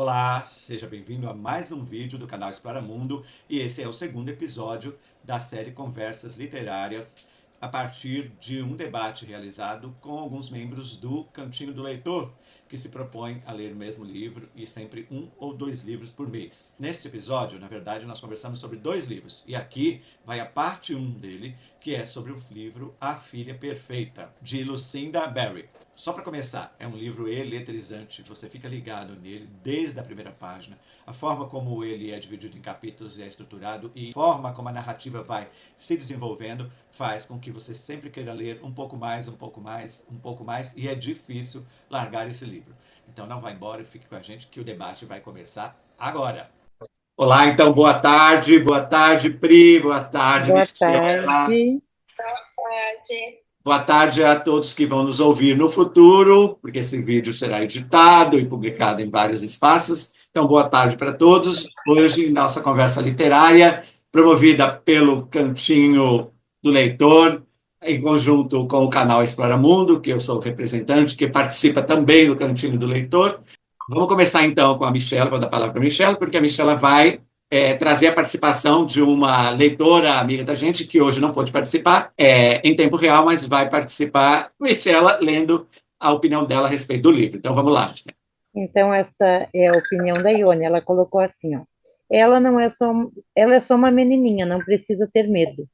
Olá, seja bem-vindo a mais um vídeo do canal Explora Mundo e esse é o segundo episódio da série Conversas Literárias a partir de um debate realizado com alguns membros do Cantinho do Leitor, que se propõe a ler o mesmo livro e sempre um ou dois livros por mês. Neste episódio, na verdade, nós conversamos sobre dois livros e aqui vai a parte 1 dele, que é sobre o livro A Filha Perfeita, de Lucinda Berry. Só para começar, é um livro eletrizante, você fica ligado nele desde a primeira página. A forma como ele é dividido em capítulos e é estruturado e a forma como a narrativa vai se desenvolvendo faz com que você sempre queira ler um pouco mais, um pouco mais, um pouco mais, e é difícil largar esse livro. Então não vá embora e fique com a gente que o debate vai começar agora. Olá, então, boa tarde, Pri, boa tarde, Boa Michela. tarde. Boa tarde a todos que vão nos ouvir no futuro, porque esse vídeo será editado e publicado em vários espaços. Então, boa tarde para todos. Hoje, nossa conversa literária, promovida pelo Cantinho do Leitor, em conjunto com o canal Explora Mundo, que eu sou o representante, que participa também do Cantinho do Leitor. Vamos começar, então, com a Michela, vou dar a palavra para a Michela, porque a Michela vai trazer a participação de uma leitora amiga da gente, que hoje não pôde participar em tempo real, mas vai participar, Michela, lendo a opinião dela a respeito do livro. Então, vamos lá. Então, esta é a opinião da Ione. Ela colocou assim, ó. Ela é só uma menininha, não precisa ter medo.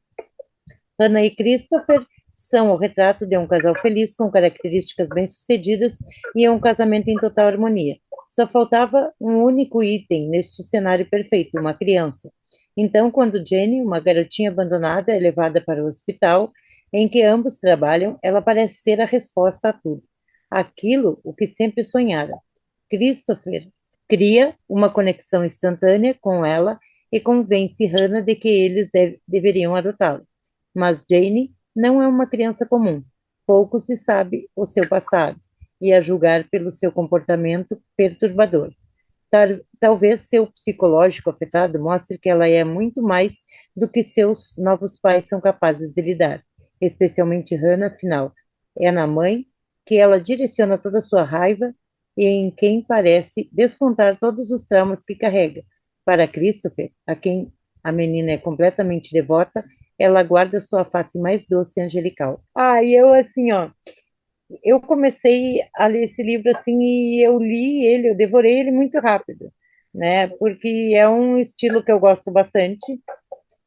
Hannah e Christopher são o retrato de um casal feliz com características bem-sucedidas e um casamento em total harmonia. Só faltava um único item neste cenário perfeito, uma criança. Então, quando Jenny, uma garotinha abandonada, é levada para o hospital em que ambos trabalham, ela parece ser a resposta a tudo. Aquilo o que sempre sonhara. Christopher cria uma conexão instantânea com ela e convence Hannah de que eles deveriam adotá-lo. Mas Jane não é uma criança comum. Pouco se sabe o seu passado, e a julgar pelo seu comportamento perturbador. Talvez seu psicológico afetado mostre que ela é muito mais do que seus novos pais são capazes de lidar, especialmente Hannah, afinal. É na mãe que ela direciona toda a sua raiva e em quem parece descontar todos os traumas que carrega. Para Christopher, a quem a menina é completamente devota, ela guarda sua face mais doce e angelical. E eu assim, ó, eu comecei a ler esse livro assim e eu devorei ele muito rápido, né? Porque é um estilo que eu gosto bastante,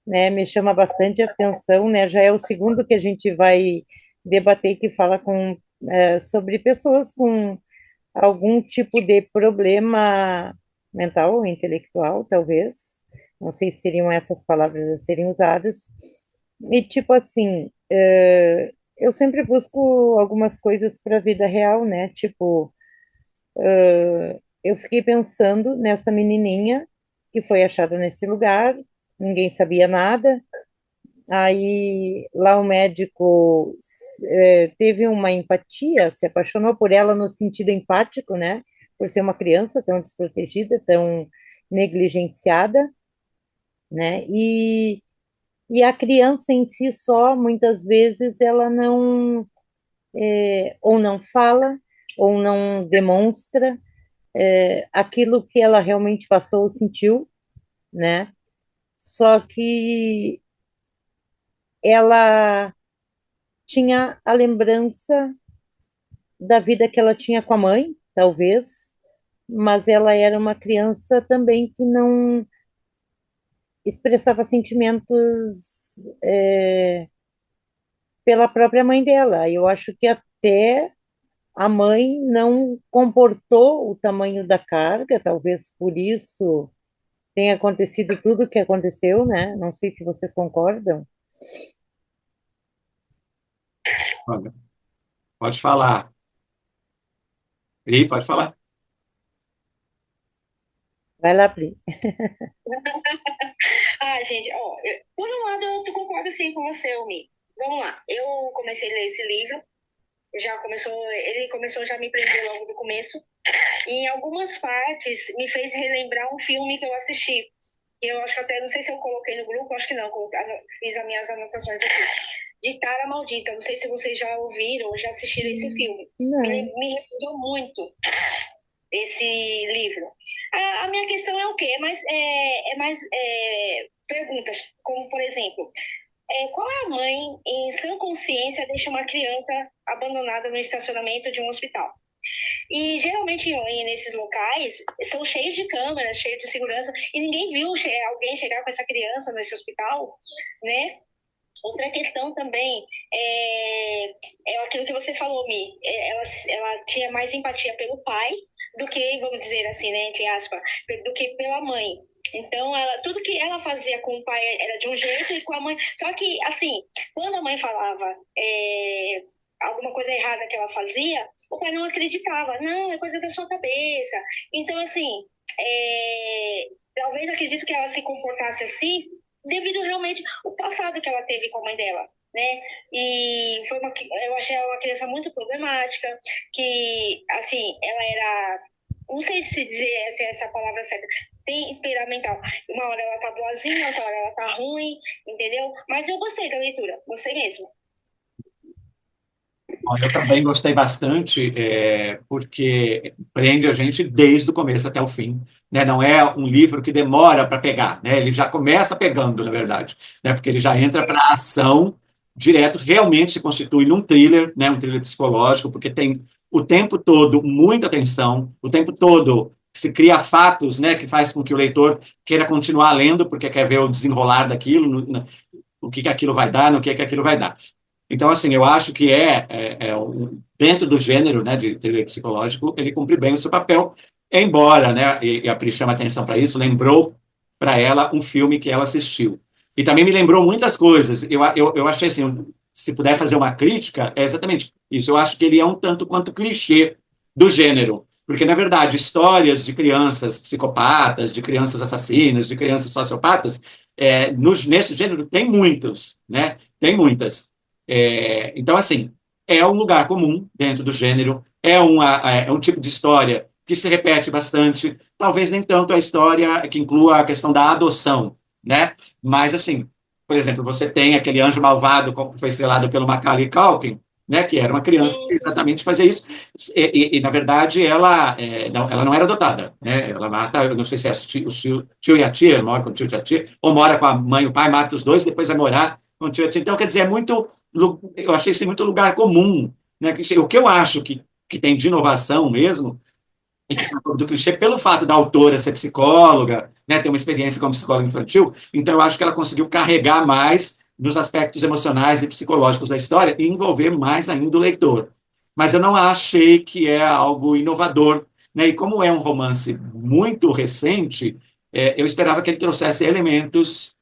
né? Me chama bastante atenção, né? Já é o segundo que a gente vai debater que fala sobre pessoas com algum tipo de problema mental ou intelectual, talvez. Não sei se seriam essas palavras a serem usadas. E, tipo assim, eu sempre busco algumas coisas para a vida real, né? Tipo, eu fiquei pensando nessa menininha que foi achada nesse lugar, ninguém sabia nada. Aí lá o médico teve uma empatia, se apaixonou por ela no sentido empático, né? Por ser uma criança tão desprotegida, tão negligenciada, né? E a criança em si só, muitas vezes, ela não, ou não fala, ou não demonstra aquilo que ela realmente passou ou sentiu, né? Só que ela tinha a lembrança da vida que ela tinha com a mãe, talvez, mas ela era uma criança também que não expressava sentimentos pela própria mãe dela. Eu acho que até a mãe não comportou o tamanho da carga, talvez por isso tenha acontecido tudo o que aconteceu, né? Não sei se vocês concordam. Pode falar. Pri, pode falar. Vai lá, Pri. Gente, ó, por um lado eu concordo sim com você, Omi. Vamos lá, eu comecei a ler esse livro, ele começou já me prender logo do começo, e em algumas partes me fez relembrar um filme que eu assisti. E eu acho que até, não sei se eu coloquei no grupo, acho que não, fiz as minhas anotações aqui. De Tara Maldita, não sei se vocês já ouviram ou já assistiram esse filme. Não. Me recordou muito esse livro. A minha questão é o quê? É mais perguntas, como por exemplo, qual é a mãe, em sã consciência, deixa uma criança abandonada no estacionamento de um hospital? E geralmente nesses locais são cheios de câmeras, cheios de segurança, e ninguém viu alguém chegar com essa criança nesse hospital, né? Outra questão também é aquilo que você falou, Mi. Ela tinha mais empatia pelo pai do que, vamos dizer assim, né, entre aspas, do que pela mãe. Então, tudo que ela fazia com o pai era de um jeito e com a mãe. Só que, assim, quando a mãe falava alguma coisa errada que ela fazia, o pai não acreditava. Não, é coisa da sua cabeça. Então, assim, talvez acredito que ela se comportasse assim devido realmente ao passado que ela teve com a mãe dela, né? E eu achei ela uma criança muito problemática, que, assim, ela era, não sei se dizer se é essa palavra certa, temperamental. Uma hora ela tá boazinha, outra hora ela tá ruim, entendeu? Mas eu gostei da leitura, gostei mesmo. Eu também gostei bastante, porque prende a gente desde o começo até o fim, né? Não é um livro que demora para pegar, né? Ele já começa pegando, na verdade, né? Porque ele já entra para a ação direto, realmente se constitui num thriller, né? Um thriller psicológico, porque tem o tempo todo muita tensão, o tempo todo se cria fatos, né? Que faz com que o leitor queira continuar lendo, porque quer ver o desenrolar daquilo, o que que aquilo vai dar, no que aquilo vai dar. Então, assim, eu acho que dentro do gênero, né, de thriller psicológico, ele cumpre bem o seu papel, embora, né, e a Pri chama atenção para isso, lembrou para ela um filme que ela assistiu. E também me lembrou muitas coisas. Eu achei assim, se puder fazer uma crítica, é exatamente isso. Eu acho que ele é um tanto quanto clichê do gênero. Porque, na verdade, histórias de crianças psicopatas, de crianças assassinas, de crianças sociopatas, nesse gênero tem muitos, né? Tem muitas. Então, assim, é um lugar comum dentro do gênero, é um tipo de história que se repete bastante, talvez nem tanto a história que inclua a questão da adoção, né? Mas, assim, por exemplo, você tem aquele anjo malvado que foi estrelado pelo Macaulay Culkin, né? Que era uma criança que exatamente fazia isso, na verdade, ela não era adotada, né? Ela mata, eu não sei se é o tio e a tia, mora com o tio e a tia, ou mora com a mãe e o pai, mata os dois, depois vai morar com o tio e a tia. Então, quer dizer, eu achei isso muito lugar comum, né? O que eu acho que tem de inovação mesmo, e que são do clichê, pelo fato da autora ser psicóloga, né, ter uma experiência como psicóloga infantil, então eu acho que ela conseguiu carregar mais nos aspectos emocionais e psicológicos da história e envolver mais ainda o leitor. Mas eu não achei que é algo inovador, né? E como é um romance muito recente, eu esperava que ele trouxesse elementos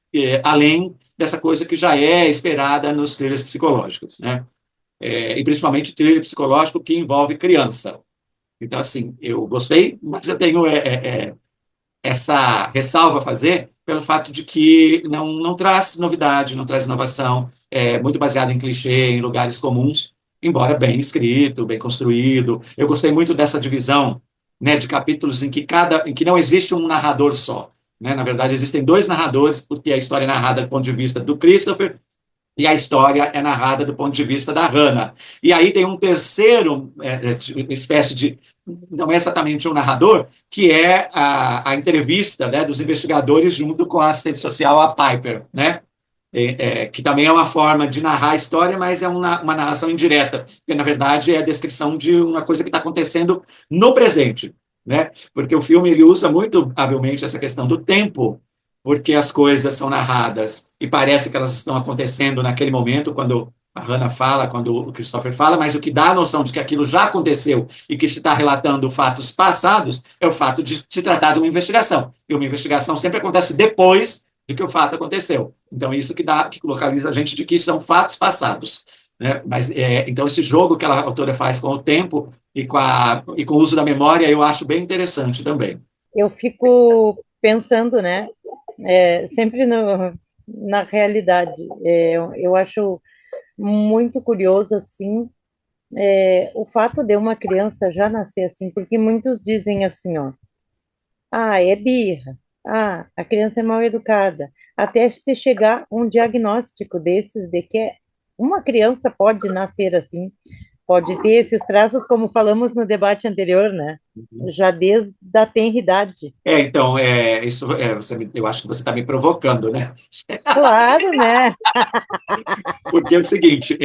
além dessa coisa que já é esperada nos thrillers psicológicos, né? E principalmente thriller psicológico que envolve criança. Então, assim, eu gostei, mas eu tenho essa ressalva a fazer pelo fato de que não traz novidade, não traz inovação, é muito baseado em clichê, em lugares comuns, embora bem escrito, bem construído. Eu gostei muito dessa divisão, né, de capítulos em que não existe um narrador só. Né? Na verdade, existem dois narradores, porque a história é narrada do ponto de vista do Christopher e a história é narrada do ponto de vista da Hannah. E aí tem um terceiro espécie de, não é exatamente um narrador, que é a entrevista, né, dos investigadores junto com a assistente social, a Piper, né? Que também é uma forma de narrar a história, mas é uma narração indireta, porque na verdade é a descrição de uma coisa que está acontecendo no presente, né? Porque o filme ele usa muito habilmente essa questão do tempo, porque as coisas são narradas e parece que elas estão acontecendo naquele momento, quando a Hannah fala, quando o Christopher fala, mas o que dá a noção de que aquilo já aconteceu e que se está relatando fatos passados é o fato de se tratar de uma investigação. E uma investigação sempre acontece depois de que o fato aconteceu. Então, isso que localiza a gente de que são fatos passados. Né? Mas, então, esse jogo que a autora faz com o tempo e com o uso da memória, eu acho bem interessante também. Eu fico pensando, né, sempre na realidade. Eu acho muito curioso, assim, o fato de uma criança já nascer assim, porque muitos dizem assim, ó, é birra, a criança é mal educada, até se chegar um diagnóstico desses de que uma criança pode nascer assim, Pode ter esses traços, como falamos no debate anterior, né? Já desde a tenridade. Então, eu acho que você está me provocando, né? Claro, né? Porque é o seguinte,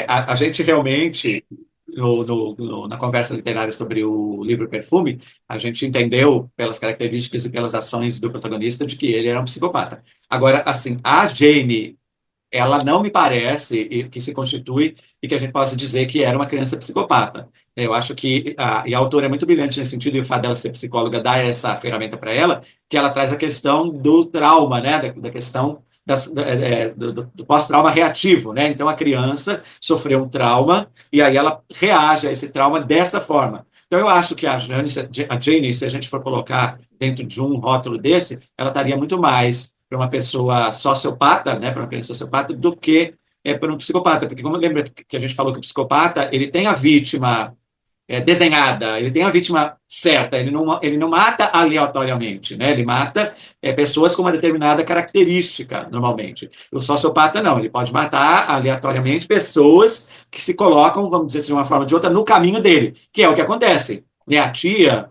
a gente realmente, na conversa literária sobre o livro Perfume, a gente entendeu, pelas características e pelas ações do protagonista, de que ele era um psicopata. Agora, assim, a Jane, ela não me parece que se constitui e que a gente possa dizer que era uma criança psicopata. Eu acho que e a autora é muito brilhante nesse sentido, e o fato dela ser psicóloga dá essa ferramenta para ela, que ela traz a questão do trauma, né, da questão do pós-trauma reativo, né? Então a criança sofreu um trauma e aí ela reage a esse trauma desta forma. Então eu acho que a Jane, se a gente for colocar dentro de um rótulo desse, ela estaria muito mais para uma pessoa sociopata, né, para uma criança sociopata, do que para um psicopata, porque como lembra que a gente falou que o psicopata ele tem a vítima desenhada, ele tem a vítima certa, ele não mata aleatoriamente, né? Ele mata pessoas com uma determinada característica, normalmente. O sociopata não, ele pode matar aleatoriamente pessoas que se colocam, vamos dizer assim, de uma forma ou de outra, no caminho dele, que é o que acontece. A tia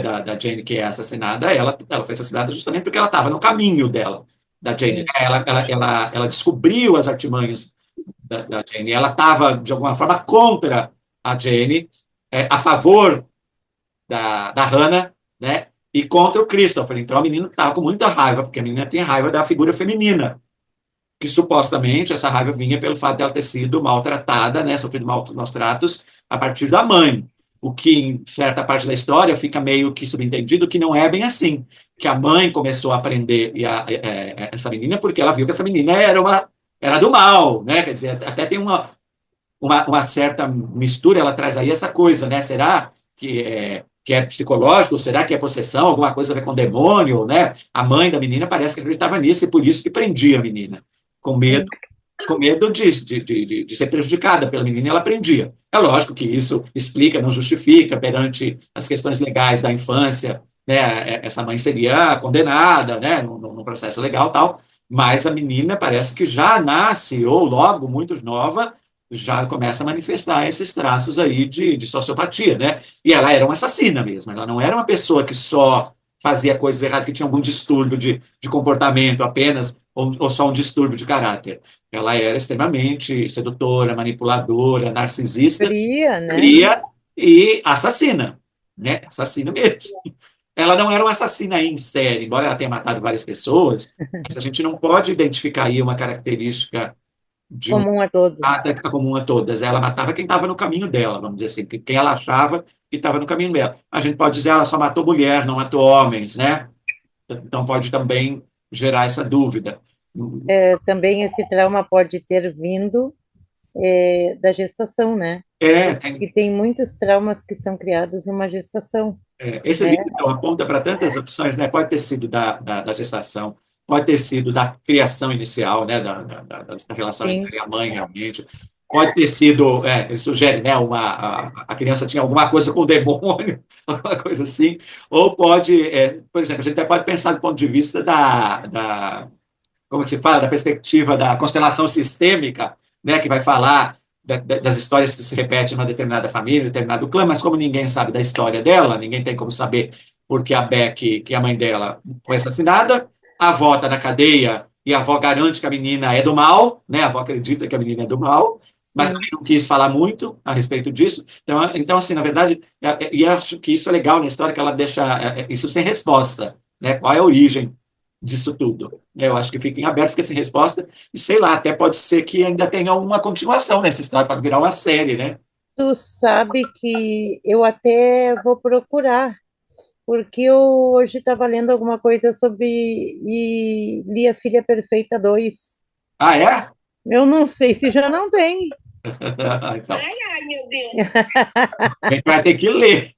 da Jane que é assassinada, ela foi assassinada justamente porque ela estava no caminho dela, da Jane. Sim. Ela descobriu as artimanhas da Jane, ela estava, de alguma forma, contra a Jane, a favor da Hannah, né? E contra o Christopher. Então a menina estava com muita raiva, porque a menina tem raiva da figura feminina, que supostamente essa raiva vinha pelo fato dela ter sido maltratada, né? Sofrido maus tratos a partir da mãe. O que, em certa parte da história, fica meio que subentendido que não é bem assim. Que a mãe começou a aprender essa menina porque ela viu que essa menina era do mal, né? Quer dizer, até tem uma certa mistura, ela traz aí essa coisa, né? Será que é psicológico? Será que é possessão? Alguma coisa a ver com demônio, né? A mãe da menina parece que acreditava nisso e por isso que prendia a menina, com medo, Sim. com medo de ser prejudicada pela menina, ela prendia. É lógico que isso explica, não justifica perante as questões legais da infância, né? Essa mãe seria condenada, né? No processo legal tal, mas a menina parece que já nasce, ou logo muito nova, já começa a manifestar esses traços aí de sociopatia, né? E ela era uma assassina mesmo, ela não era uma pessoa que só fazia coisas erradas, que tinha algum distúrbio de comportamento apenas, ou só um distúrbio de caráter. Ela era extremamente sedutora, manipuladora, narcisista, Fria, né? fria e assassina, né? Assassina mesmo. Ela não era uma assassina em série, embora ela tenha matado várias pessoas, a gente não pode identificar aí uma característica de um Comum a todos. mata comum a todas. Ela matava quem estava no caminho dela, vamos dizer assim, quem ela achava que estava no caminho dela. A gente pode dizer, ela só matou mulher, não matou homens, né? Então pode também gerar essa dúvida. Também esse trauma pode ter vindo da gestação, né? É, Porque tem muitos traumas que são criados numa gestação, esse né? livro então, aponta para tantas opções, né? Pode ter sido da gestação, pode ter sido da criação inicial, né? Da relação Sim, entre a mãe realmente, pode ter sido, ele sugere, né? A criança tinha alguma coisa com o demônio, alguma coisa assim, ou pode, por exemplo, a gente até pode pensar do ponto de vista como que se fala, da perspectiva da constelação sistêmica, né? Que vai falar das histórias que se repetem numa determinada família, determinado clã, mas como ninguém sabe da história dela, ninguém tem como saber porque a Beck, que é a mãe dela, foi assassinada, a avó está na cadeia e a avó garante que a menina é do mal, né? A avó acredita que a menina é do mal, mas sim. também não quis falar muito a respeito disso. Então assim, na verdade, e acho que isso é legal na história, que ela deixa isso sem resposta, né? Qual é a origem disso tudo? Eu acho que fica em aberto, fica sem resposta, e sei lá, até pode ser que ainda tenha uma continuação nessa história para virar uma série, né? Tu sabe que eu até vou procurar, porque eu hoje estava lendo alguma coisa sobre e li a Filha Perfeita 2. Ah, é? Eu não sei se já não tem. Então, Ai, ai, meu Deus. a gente vai ter que ler.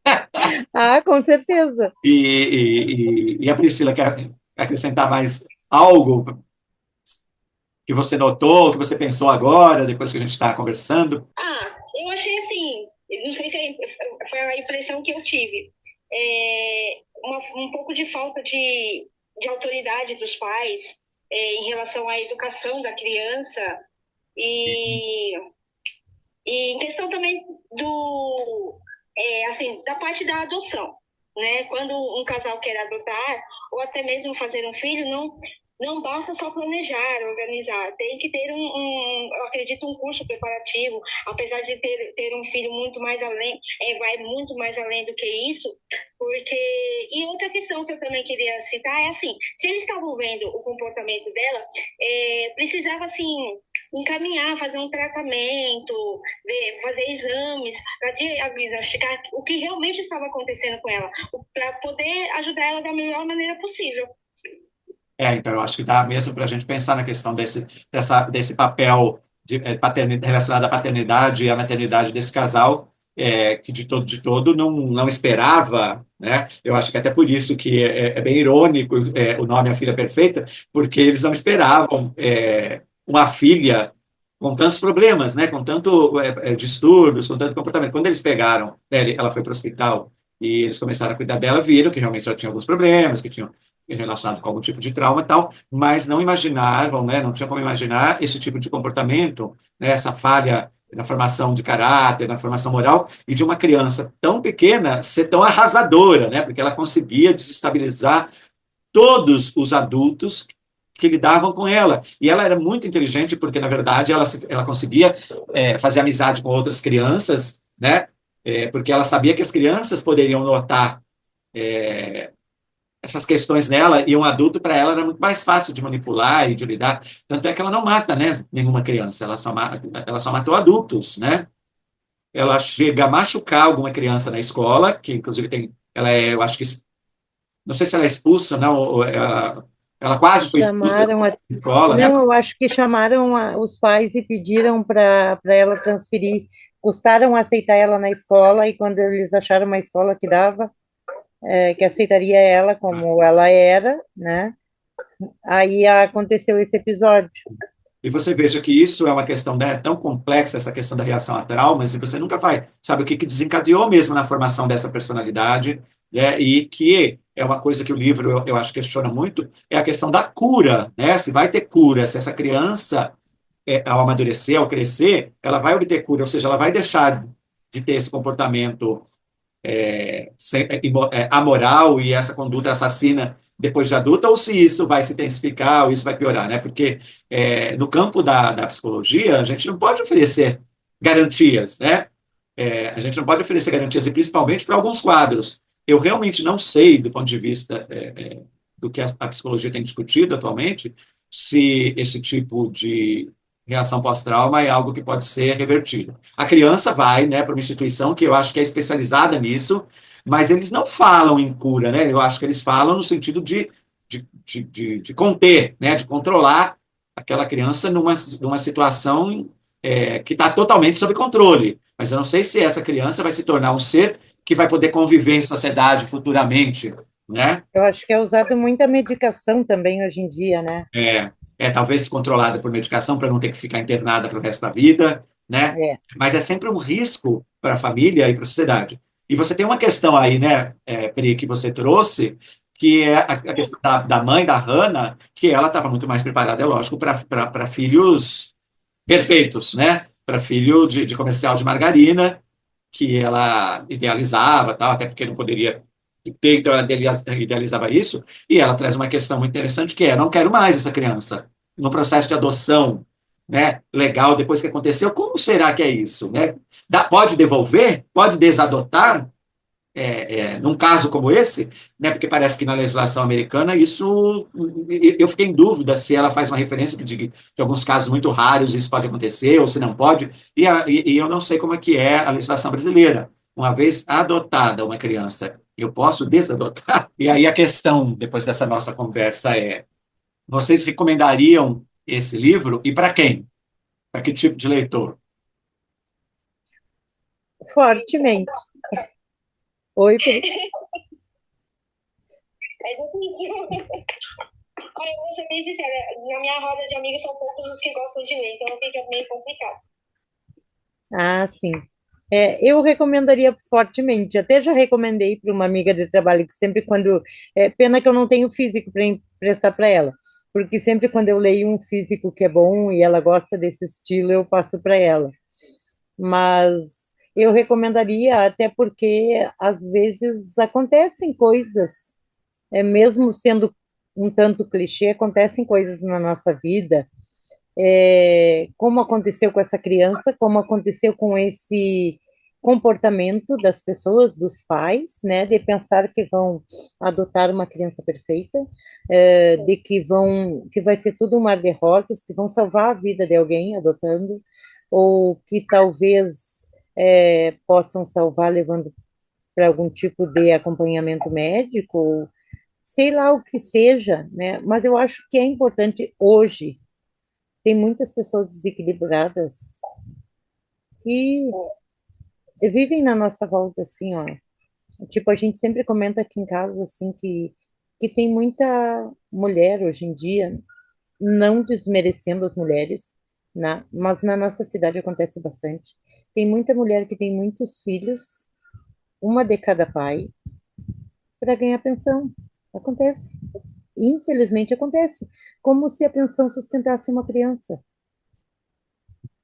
Ah, com certeza. E a Priscila quer acrescentar mais algo que você notou, que você pensou agora, depois que a gente está conversando? Eu achei assim, não sei se foi a impressão que eu tive. Um pouco de falta de autoridade dos pais em relação à educação da criança e E em questão também assim, da parte da adoção, né? Quando um casal quer adotar ou até mesmo fazer um filho, não basta só planejar, organizar, tem que ter eu acredito, um curso preparativo, apesar de ter um filho muito mais além, vai muito mais além do que isso, porque... E outra questão que eu também queria citar é assim, se eles estavam vendo o comportamento dela, precisava, assim, encaminhar, fazer um tratamento, fazer exames, para diagnosticar o que realmente estava acontecendo com ela, para poder ajudar ela da melhor maneira possível. Então eu acho que dá mesmo para a gente pensar na questão desse papel relacionado à paternidade e à maternidade desse casal, que de todo não esperava, né? Eu acho que até por isso que é bem irônico o nome A Filha Perfeita, porque eles não esperavam uma filha com tantos problemas, né? Com tanto distúrbios, com tanto comportamento. Quando eles pegaram, ela foi para o hospital e eles começaram a cuidar dela, viram que realmente ela tinha alguns problemas, que tinham relacionado com algum tipo de trauma e tal, mas não imaginavam, né, não tinha como imaginar esse tipo de comportamento, né, essa falha na formação de caráter, na formação moral, e de uma criança tão pequena ser tão arrasadora, né, porque ela conseguia desestabilizar todos os adultos que lidavam com ela. E ela era muito inteligente porque, na verdade, ela conseguia fazer amizade com outras crianças, né, porque ela sabia que as crianças poderiam notar essas questões nela, e um adulto, para ela, era muito mais fácil de manipular e de lidar. Tanto é que ela não mata, né, nenhuma criança, ela só matou adultos, né? Ela chega a machucar alguma criança na escola, que inclusive eu acho que, não sei se ela é expulsa, não, ou ela quase foi expulsa Chamaram da escola, né? Não, eu acho que chamaram os pais e pediram para ela transferir, custaram aceitar ela na escola, e quando eles acharam uma escola que dava, que aceitaria ela como ela era, né? Aí aconteceu esse episódio. E você veja que isso é uma questão, né, tão complexa, essa questão da reação a traumas, e você nunca vai sabe o que desencadeou mesmo na formação dessa personalidade, né, e que é uma coisa que o livro, eu acho, questiona muito, é a questão da cura, né, se vai ter cura, se essa criança, ao amadurecer, ao crescer, ela vai obter cura, ou seja, ela vai deixar de ter esse comportamento amoral e essa conduta assassina depois de adulta, ou se isso vai se intensificar ou isso vai piorar, né? Porque no campo da psicologia, a gente não pode oferecer garantias, né? A gente não pode oferecer garantias, e principalmente para alguns quadros. Eu realmente não sei, do ponto de vista do que a psicologia tem discutido atualmente, se esse tipo de reação pós-trauma é algo que pode ser revertido. A criança vai, né, para uma instituição que eu acho que é especializada nisso, mas eles não falam em cura, né? Eu acho que eles falam no sentido de conter, né, de controlar aquela criança numa situação que está totalmente sob controle. Mas eu não sei se essa criança vai se tornar um ser que vai poder conviver em sociedade futuramente, né? Eu acho que é usado muita medicação também hoje em dia, né? Talvez controlada por medicação para não ter que ficar internada para o resto da vida, né? É. Mas é sempre um risco para a família e para a sociedade. E você tem uma questão aí, né, Pri, que você trouxe, que é a questão da mãe da Hannah, que ela estava muito mais preparada, é lógico, para filhos perfeitos, né? Para filho de comercial de margarina, que ela idealizava, tal, até porque não poderia ter, então ela idealizava isso, e ela traz uma questão muito interessante, que é: não quero mais essa criança. No processo de adoção, né, legal, depois que aconteceu, como será que é isso? Né? Pode devolver? Pode desadotar? Num caso como esse, né, porque parece que na legislação americana isso, eu fiquei em dúvida se ela faz uma referência de alguns casos muito raros isso pode acontecer ou se não pode, e eu não sei como é que é a legislação brasileira. Uma vez adotada uma criança, eu posso desadotar? E aí a questão, depois dessa nossa conversa, vocês recomendariam esse livro e para quem? Para que tipo de leitor? Fortemente. Oi, Pri. É difícil. Olha, eu vou ser bem sincera, na minha roda de amigos são poucos os que gostam de ler, então assim que é meio complicado. Ah, sim. Eu recomendaria fortemente. Até já recomendei para uma amiga de trabalho que sempre quando. Pena que eu não tenho físico para emprestar para ela, porque sempre quando eu leio um físico que é bom e ela gosta desse estilo, eu passo para ela. mas eu recomendaria, até porque às vezes acontecem coisas, mesmo sendo um tanto clichê, acontecem coisas na nossa vida, como aconteceu com essa criança, como aconteceu com esse comportamento das pessoas, dos pais, né, de pensar que vão adotar uma criança perfeita, de que vai ser tudo um mar de rosas, que vão salvar a vida de alguém adotando, ou que talvez possam salvar levando para algum tipo de acompanhamento médico, ou sei lá o que seja, né? Mas eu acho que é importante hoje. Tem muitas pessoas desequilibradas que vivem na nossa volta, assim, ó. Tipo, a gente sempre comenta aqui em casa, assim, que tem muita mulher hoje em dia, não desmerecendo as mulheres, mas na nossa cidade acontece bastante. Tem muita mulher que tem muitos filhos, uma de cada pai, para ganhar pensão. Acontece. Infelizmente acontece. Como se a pensão sustentasse uma criança.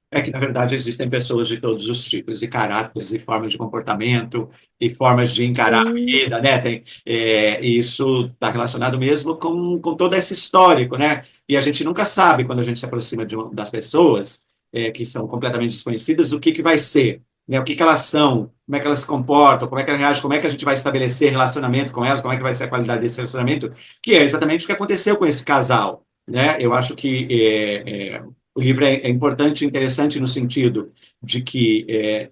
É que, na verdade, existem pessoas de todos os tipos, e caráteres, e formas de comportamento, e formas de encarar a Sim, vida, né? E isso está relacionado mesmo com todo esse histórico, né? E a gente nunca sabe, quando a gente se aproxima das pessoas que são completamente desconhecidas, o que, que vai ser, né? O que, que elas são, como é que elas se comportam, como é que elas reagem, como é que a gente vai estabelecer relacionamento com elas, como é que vai ser a qualidade desse relacionamento, que é exatamente o que aconteceu com esse casal, né? Eu acho que o livro é importante e interessante no sentido de que,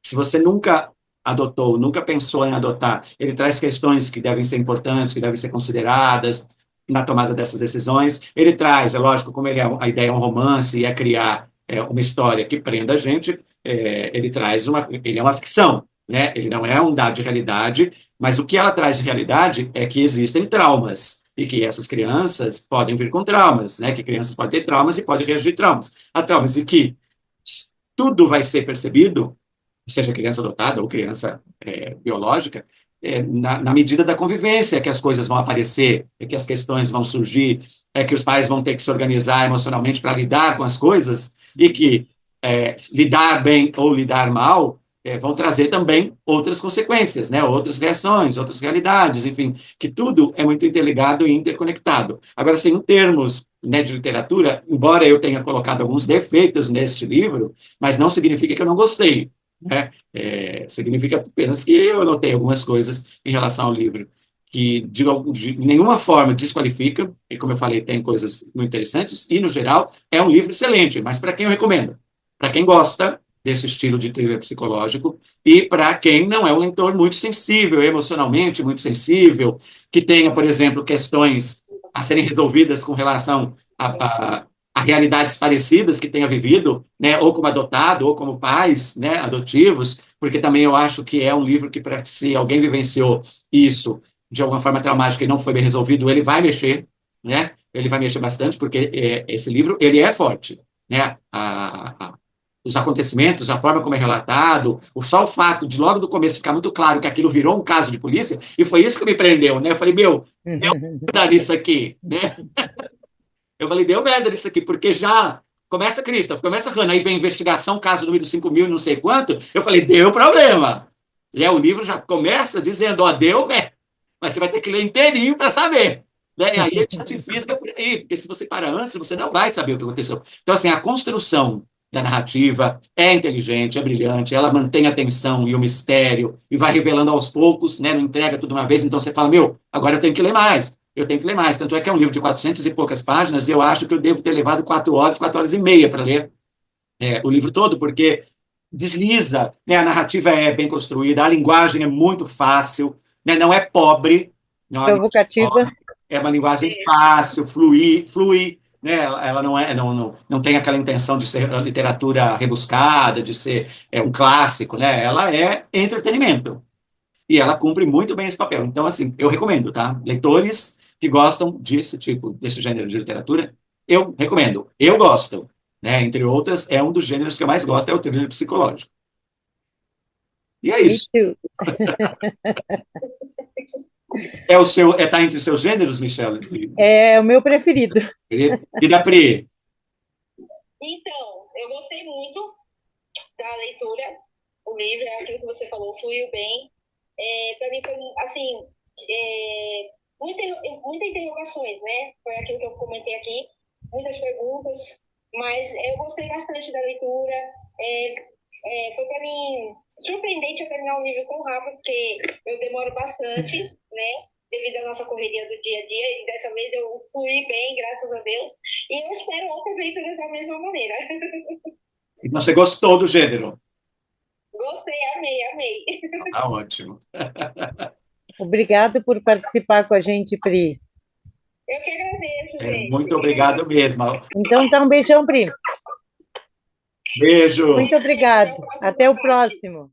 se você nunca adotou, nunca pensou em adotar, ele traz questões que devem ser importantes, que devem ser consideradas na tomada dessas decisões. Ele traz, é lógico, como a ideia é um romance e é criar uma história que prenda a gente, ele é uma ficção, né? Ele não é um dado de realidade, mas o que ela traz de realidade é que existem traumas e que essas crianças podem vir com traumas, né? Que crianças podem ter traumas e podem reagir a traumas. Há traumas em que tudo vai ser percebido, seja criança adotada ou criança biológica, na medida da convivência que as coisas vão aparecer, é que as questões vão surgir, é que os pais vão ter que se organizar emocionalmente para lidar com as coisas, e que lidar bem ou lidar mal vão trazer também outras consequências, né? Outras reações, outras realidades, enfim, que tudo é muito interligado e interconectado. Agora, assim, em termos, né, de literatura, embora eu tenha colocado alguns defeitos neste livro, mas não significa que eu não gostei, né? Significa apenas que eu notei algumas coisas em relação ao livro que de nenhuma forma desqualifica, e como eu falei, tem coisas muito interessantes, e no geral é um livro excelente, mas para quem eu recomendo? Para quem gosta desse estilo de thriller psicológico e para quem não é um leitor muito sensível, emocionalmente muito sensível, que tenha, por exemplo, questões a serem resolvidas com relação a realidades parecidas que tenha vivido, né, ou como adotado, ou como pais, né, adotivos, porque também eu acho que é um livro que, para se alguém vivenciou isso de alguma forma traumática e não foi bem resolvido, ele vai mexer, né? Ele vai mexer bastante, porque esse livro, ele é forte, né? Os acontecimentos, a forma como é relatado, só o fato de logo do começo ficar muito claro que aquilo virou um caso de polícia, e foi isso que me prendeu, né? Eu falei, meu, deu merda nisso aqui, né? Eu falei, deu merda nisso aqui, porque já começa Christopher, começa Hannah, aí vem investigação, caso número 5.000 e não sei quanto, eu falei, deu problema. E o livro já começa dizendo, ó, deu merda, mas você vai ter que ler inteirinho para saber. Né? E aí é difícil por aí, porque se você para antes, você não vai saber o que aconteceu. Então, assim, a construção da narrativa é inteligente, é brilhante, ela mantém a tensão e o mistério e vai revelando aos poucos, né? Não entrega tudo uma vez, então você fala, meu, agora eu tenho que ler mais. Eu tenho que ler mais. Tanto é que é um livro de 400 e poucas páginas, e eu acho que eu devo ter levado 4 horas e meia para ler o livro todo, porque desliza, né? A narrativa é bem construída, a linguagem é muito fácil, né? Não é pobre, não é uma linguagem provocativa. pobre, é uma linguagem fácil, flui, né? Ela não tem aquela intenção de ser literatura rebuscada, de ser um clássico, né? Ela é entretenimento. E ela cumpre muito bem esse papel. Então, assim, eu recomendo, tá? Leitores que gostam desse gênero de literatura, eu recomendo. Eu gosto, né? Entre outras, é um dos gêneros que eu mais gosto, é o thriller psicológico. E é Me isso. too. Tá entre os seus gêneros, Michelle? É o meu preferido. E da Pri? Então, eu gostei muito. da leitura. O livro, é aquilo que você falou, fluiu bem. Para mim foi, assim, muitas interrogações, né? Foi aquilo que eu comentei aqui, muitas perguntas, mas eu gostei bastante da leitura. Foi para mim surpreendente eu terminar o livro tão rápido, porque eu demoro bastante, né? Devido à nossa correria do dia a dia, e dessa vez eu fui bem, graças a Deus, e eu espero outras leituras da mesma maneira. E você gostou do gênero? Gostei, amei. Tá ótimo. Obrigada por participar com a gente, Pri. Eu que agradeço, gente. Muito obrigado mesmo. Então, tá um beijão, Pri. Beijo. Muito obrigado. Até o próximo.